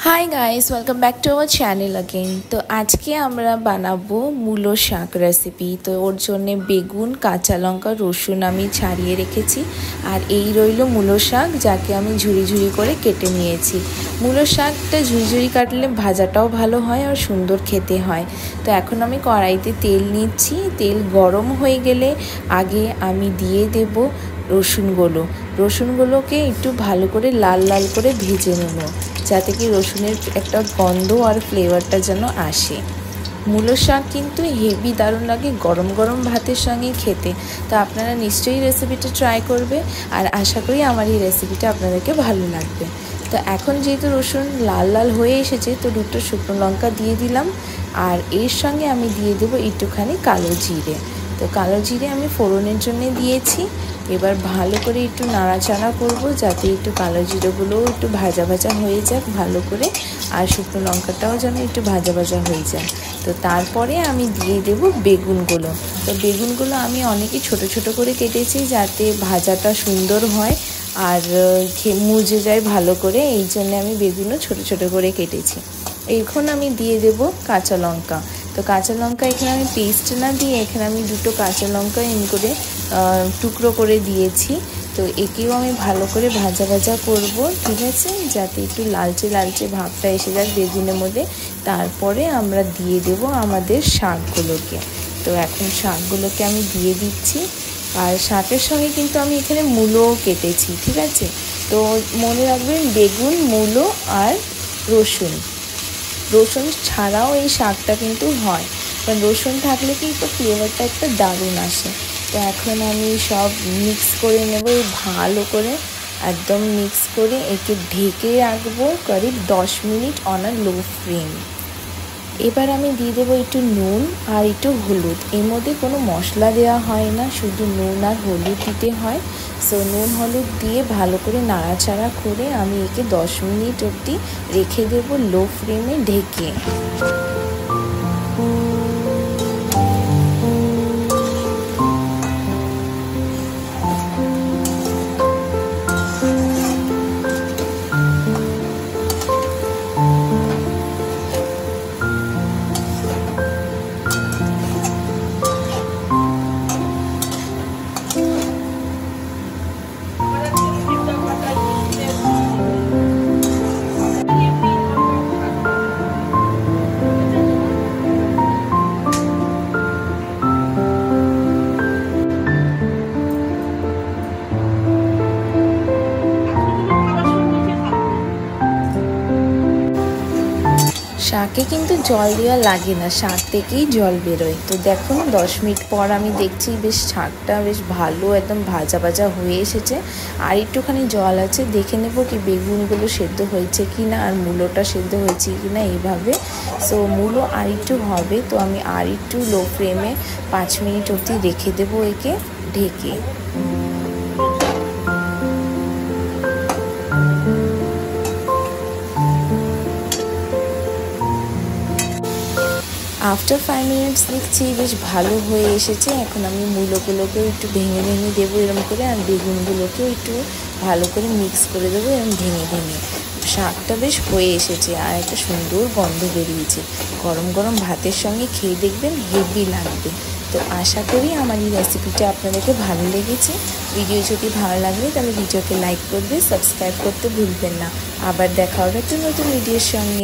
Hi guys, welcome back to our channel again. तो आज के আমরা বানাবো মূলো শাক রেসিপি। তো ওর জন্য বেগুন, কাঁচা লঙ্কা, রসুন আমি ছাড়িয়ে রেখেছি। আর এই রইলো মূলো শাক, যাকে আমি ঝুরি ঝুরি করে কেটে নিয়েছি। মূলো শাকটা ঝুরি ঝুরি কাটলে ভাজাটাও ভালো হয় আর সুন্দর খেতে হয়। তো এখন আমি কড়াইতে তেল নিচ্ছি। তেল গরম হয়ে গেলে আগে আমি দিয়ে দেব রসুনগুলোকে একটু ভালো করে লাল লাল করে ভেজে নেব, যাতে কি রসুনের একটা গন্ধ আর ফ্লেভারটা যেন আসে। মূলো শাক কিন্তু হেভি দারুণ লাগে গরম গরম ভাতের সঙ্গে খেতে। তো আপনারা নিশ্চয়ই রেসিপিটা ট্রাই করবে, আর আশা করি আমার এই রেসিপিটা আপনাদেরকে ভালো লাগবে। তো এখন যেহেতু রসুন লাল লাল হয়ে এসেছে, তো দুটো শুকনো লঙ্কা দিয়ে দিলাম। আর এর সঙ্গে আমি দিয়ে দেবো একটুখানি কালো জিরে। তো কালো জিরে আমি ফোড়নের জন্য দিয়েছি। এবার ভালো করে একটু নাড়াচাড়া করব, যাতে একটু কালো জিরেগুলোও একটু ভাজা ভাজা হয়ে যাক ভালো করে, আর শুকনো লঙ্কাটাও যেন একটু ভাজা ভাজা হয়ে যায়। তো তারপরে আমি দিয়ে দেব বেগুনগুলো। তো বেগুনগুলো আমি অনেকই ছোট ছোট করে কেটেছি, যাতে ভাজাটা সুন্দর হয় আর মুজে যায় ভালো করে, এই জন্য আমি বেগুনও ছোট ছোট করে কেটেছি। এখন আমি দিয়ে দেব কাঁচা লঙ্কা। তো কাঁচা লঙ্কা এখানে আমি পেস্ট না দিয়ে এখানে আমি দুটো কাঁচা লঙ্কা করে টুকরো করে দিয়েছি। তো একেও আমি ভালো করে ভাজা ভাজা করব, ঠিক আছে, যাতে একটু লালচে লালচে ভাবটা এসে যায় বেগুনের মধ্যে। তারপরে আমরা দিয়ে দেব আমাদের শাকগুলোকে। তো এখন শাকগুলোকে আমি দিয়ে দিচ্ছি। আর শাকের সঙ্গে কিন্তু আমি এখানে মূলোও কেটেছি, ঠিক আছে। তো মনে রাখবেন বেগুন, মূলো আর রসুন ছাড়াও এই শাকটা কিন্তু হয়, কারণ রসুন থাকলে কিন্তু ফ্লেভারটা একটা দারুণ আসে। তো এখন আমি সব মিক্স করে নেব ভালো করে, একদম মিক্স করে একে ঢেকে রাখবো করিব 10 minute on a low flame. এবার আমি দিয়ে দেবো একটু নুন আর একটু হলুদ। এর মধ্যে কোনো মশলা দেওয়া হয় না, শুধু নুন আর হলুদ দিতে হয়। সো নুন হলুদ দিয়ে ভালো করে নাড়াচাড়া করে আমি একে 10 মিনিট অবধি রেখে দেবো লো ফ্লেমে ঢেকে। শাকে কিন্তু জল দেওয়া লাগে না, শাক থেকেই জল বেরোয়। তো দেখুন 10 মিনিট পর আমি দেখছি বেশ শাকটা বেশ ভালো একদম ভাজা ভাজা হয়ে এসেছে। আর একটুখানি জল আছে, দেখে নেব কি বেগুনগুলো সেদ্ধ হয়েছে কি না আর মূলোটা সেদ্ধ হয়েছে কি না এইভাবে। সো মূলো আর একটু হবে, তো আমি আর একটু লো ফ্লেমে 5 মিনিট অবধি রেখে দেবো একে ঢেকে। আফটার 5 মিনিটস দেখছি বেশ ভালো হয়ে এসেছে। এখন আমি মূলোগুলোকেও একটু ভেঙে ভেঙে দেবো এরকম করে, আর বেগুনগুলোকেও একটু ভালো করে মিক্স করে দেবো এরকম ভেঙে ভেঙে। শাকটা বেশ হয়ে এসেছে আর একটা সুন্দর গন্ধ বেরিয়েছে। গরম গরম ভাতের সঙ্গে খেয়ে দেখবেন হেভি লাগবে। তো আশা করি আমার এই রেসিপিটা আপনাদেরকে ভালো লেগেছে। ভিডিও যদি ভালো লাগলে তাহলে ভিডিওকে লাইক করবে, সাবস্ক্রাইব করতে ভুলবেন না। আবার দেখা হবে একটা নতুন ভিডিওর সঙ্গে।